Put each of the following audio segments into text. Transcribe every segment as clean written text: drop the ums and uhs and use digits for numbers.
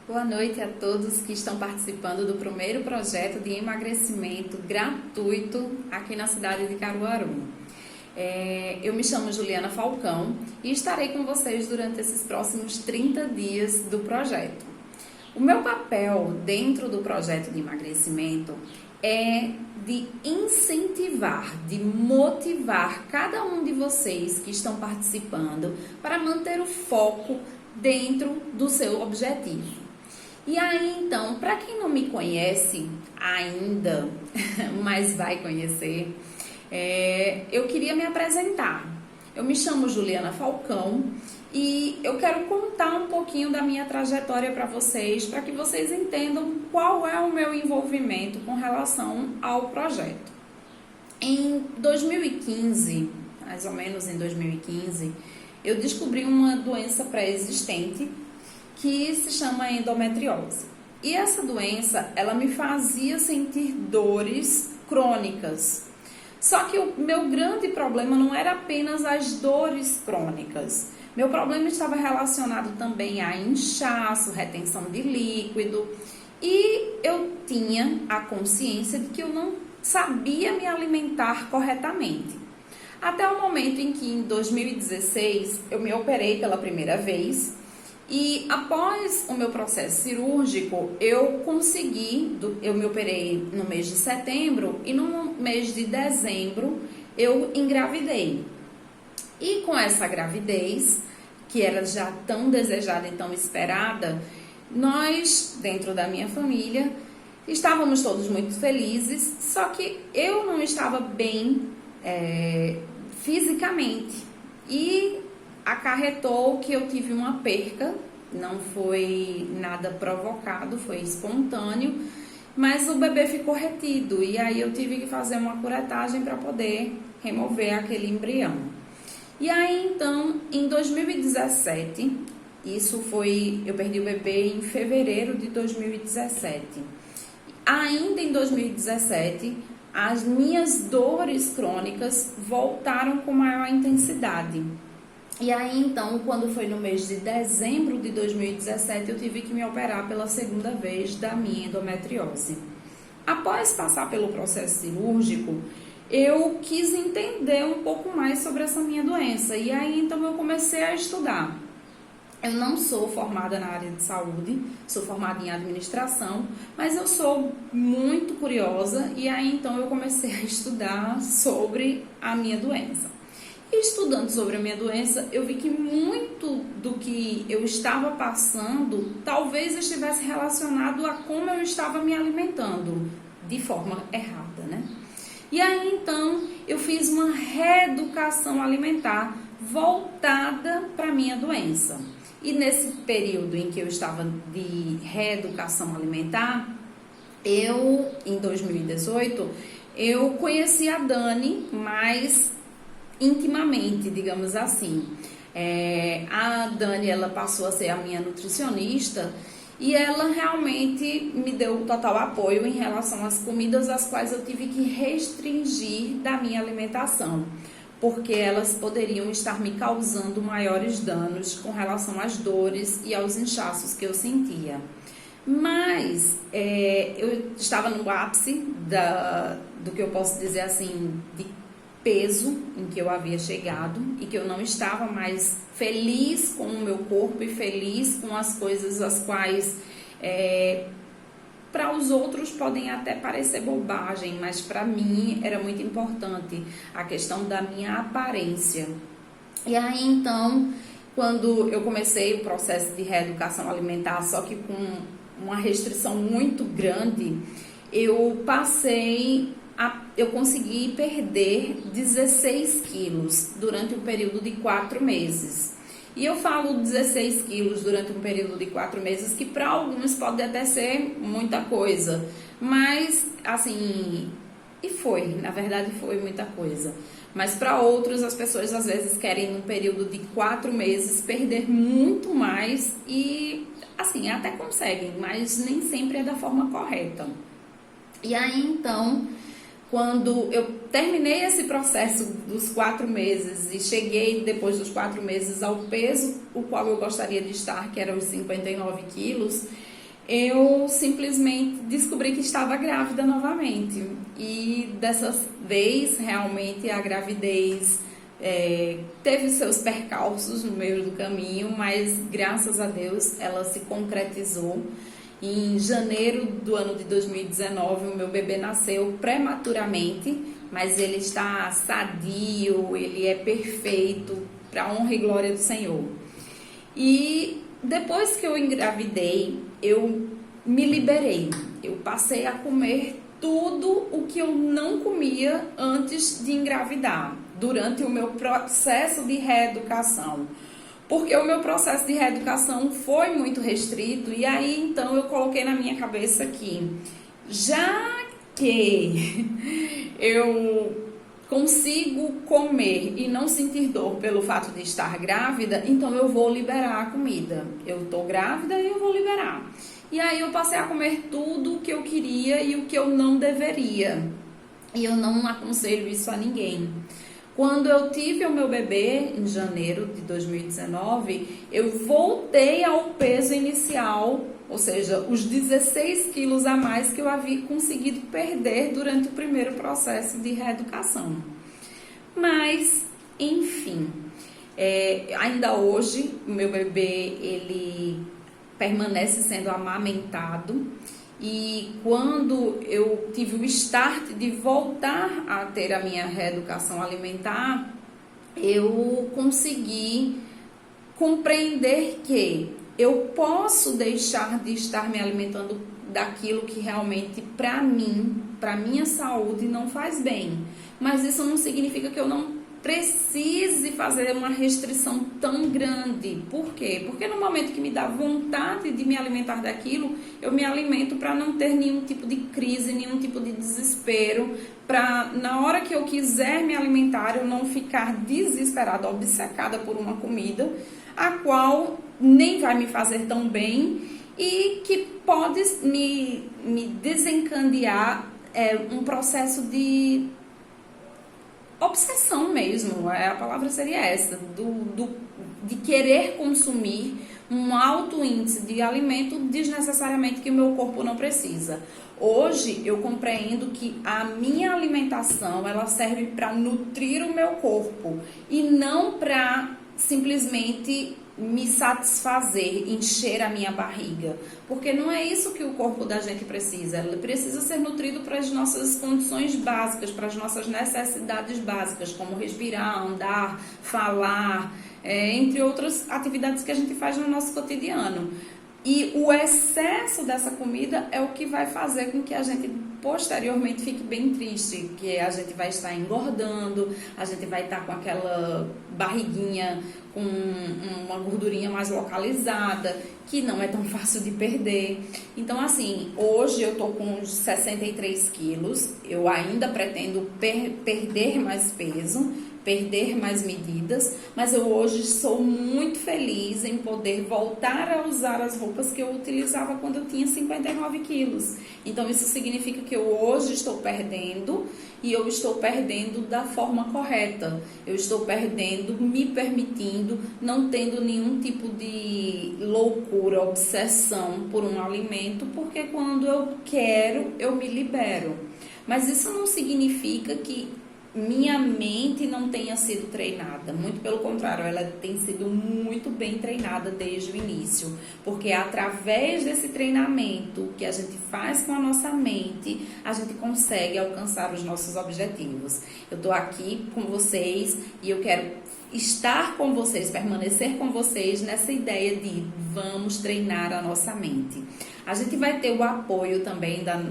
Boa noite a todos que estão participando do primeiro projeto de emagrecimento gratuito aqui na cidade de Caruaru. Eu me chamo Juliana Falcão e estarei com vocês durante esses próximos 30 dias do projeto. O meu papel dentro do projeto de emagrecimento é de incentivar, de motivar cada um de vocês que estão participando para manter o foco dentro do seu objetivo. E aí, então, para quem não me conhece ainda, mas vai conhecer, eu queria me apresentar. Eu me chamo Juliana Falcão e eu quero contar um pouquinho da minha trajetória para vocês, para que vocês entendam qual é o meu envolvimento com relação ao projeto. Em 2015, mais ou menos em 2015, eu descobri uma doença pré-existente que se chama endometriose. E essa doença, ela me fazia sentir dores crônicas. Só que o meu grande problema não era apenas as dores crônicas. Meu problema estava relacionado também a inchaço, retenção de líquido. E eu tinha a consciência de que eu não sabia me alimentar corretamente. Até o momento em que, em 2016, eu me operei pela primeira vez. E após o meu processo cirúrgico, eu me operei no mês de setembro e no mês de dezembro eu engravidei. E com essa gravidez, que era já tão desejada e tão esperada, nós, dentro da minha família, estávamos todos muito felizes, só que eu não estava bem fisicamente. E acarretou que eu tive uma perca, não foi nada provocado, foi espontâneo, mas o bebê ficou retido e aí eu tive que fazer uma curetagem para poder remover aquele embrião. E aí então, em 2017, eu perdi o bebê em fevereiro de 2017. Ainda em 2017, as minhas dores crônicas voltaram com maior intensidade. E aí, então, quando foi no mês de dezembro de 2017, eu tive que me operar pela segunda vez da minha endometriose. Após passar pelo processo cirúrgico, eu quis entender um pouco mais sobre essa minha doença. E aí, então, eu comecei a estudar. Eu não sou formada na área de saúde, sou formada em administração, mas eu sou muito curiosa e aí, então, eu comecei a estudar sobre a minha doença. E estudando sobre a minha doença, eu vi que muito do que eu estava passando talvez estivesse relacionado a como eu estava me alimentando de forma errada, né? E aí, então, eu fiz uma reeducação alimentar voltada para a minha doença. E nesse período em que eu estava de reeducação alimentar, em 2018, eu conheci a Dani, mas intimamente, digamos assim. A Dani, ela passou a ser a minha nutricionista e ela realmente me deu total apoio em relação às comidas às quais eu tive que restringir da minha alimentação, porque elas poderiam estar me causando maiores danos com relação às dores e aos inchaços que eu sentia. Mas eu estava no ápice do que eu posso dizer assim, de peso em que eu havia chegado e que eu não estava mais feliz com o meu corpo e feliz com as coisas as quais para os outros podem até parecer bobagem, mas para mim era muito importante a questão da minha aparência. E aí então, quando eu comecei o processo de reeducação alimentar, só que com uma restrição muito grande, eu consegui perder 16 quilos durante um período de 4 meses. E eu falo 16 quilos durante um período de 4 meses, que para alguns pode até ser muita coisa. Mas, assim, na verdade foi muita coisa. Mas para outros, as pessoas às vezes querem num período de 4 meses perder muito mais e, assim, até conseguem, mas nem sempre é da forma correta. E aí, então, quando eu terminei esse processo dos 4 meses e cheguei depois dos 4 meses ao peso o qual eu gostaria de estar, que era os 59 quilos, eu simplesmente descobri que estava grávida novamente. E dessa vez, realmente, a gravidez teve seus percalços no meio do caminho, mas graças a Deus ela se concretizou. Em janeiro do ano de 2019, o meu bebê nasceu prematuramente, mas ele está sadio, ele é perfeito, para a honra e glória do Senhor. E depois que eu engravidei, eu me liberei. Eu passei a comer tudo o que eu não comia antes de engravidar, durante o meu processo de reeducação. Porque o meu processo de reeducação foi muito restrito, e aí então eu coloquei na minha cabeça que, já que eu consigo comer e não sentir dor pelo fato de estar grávida, então eu vou liberar a comida. Eu tô grávida e eu vou liberar. E aí eu passei a comer tudo o que eu queria e o que eu não deveria. E eu não aconselho isso a ninguém. Quando eu tive o meu bebê, em janeiro de 2019, eu voltei ao peso inicial, ou seja, os 16 quilos a mais que eu havia conseguido perder durante o primeiro processo de reeducação. Mas, enfim, ainda hoje, o meu bebê, ele permanece sendo amamentado. E quando eu tive o start de voltar a ter a minha reeducação alimentar, eu consegui compreender que eu posso deixar de estar me alimentando daquilo que realmente para mim, para minha saúde não faz bem. Mas isso não significa que eu não precise fazer uma restrição tão grande. Por quê? Porque no momento que me dá vontade de me alimentar daquilo, eu me alimento para não ter nenhum tipo de crise, nenhum tipo de desespero, para na hora que eu quiser me alimentar, eu não ficar desesperada, obcecada por uma comida, a qual nem vai me fazer tão bem e que pode me desencadear um processo de obsessão mesmo, a palavra seria essa, de querer consumir um alto índice de alimento desnecessariamente que o meu corpo não precisa. Hoje eu compreendo que a minha alimentação ela serve para nutrir o meu corpo e não para simplesmente me satisfazer, encher a minha barriga, porque não é isso que o corpo da gente precisa. Ele precisa ser nutrido para as nossas condições básicas, para as nossas necessidades básicas, como respirar, andar, falar, entre outras atividades que a gente faz no nosso cotidiano. E o excesso dessa comida é o que vai fazer com que a gente posteriormente fique bem triste, que a gente vai estar engordando, a gente vai estar com aquela barriguinha com uma gordurinha mais localizada, que não é tão fácil de perder. Então, assim, hoje eu tô com uns 63 quilos, eu ainda pretendo perder mais peso, perder mais medidas, mas eu hoje sou muito feliz em poder voltar a usar as roupas que eu utilizava quando eu tinha 59 quilos. Então isso significa que eu hoje estou perdendo e eu estou perdendo da forma correta. Eu estou perdendo, me permitindo, não tendo nenhum tipo de loucura, obsessão por um alimento, porque quando eu quero, eu me libero. Mas isso não significa que minha mente não tenha sido treinada, muito pelo contrário, ela tem sido muito bem treinada desde o início, porque através desse treinamento que a gente faz com a nossa mente, a gente consegue alcançar os nossos objetivos. Eu tô aqui com vocês e eu quero estar com vocês, permanecer com vocês nessa ideia de vamos treinar a nossa mente. A gente vai ter o apoio também da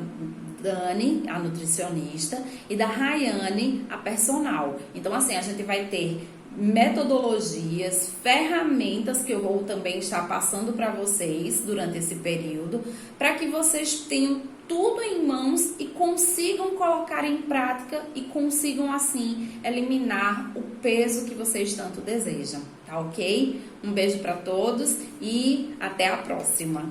Dani, a nutricionista, e da Rayane, a personal. Então, assim, a gente vai ter metodologias, ferramentas que eu vou também estar passando para vocês durante esse período, para que vocês tenham tudo em mãos e consigam colocar em prática e consigam, assim, eliminar o peso que vocês tanto desejam, tá ok? Um beijo para todos e até a próxima!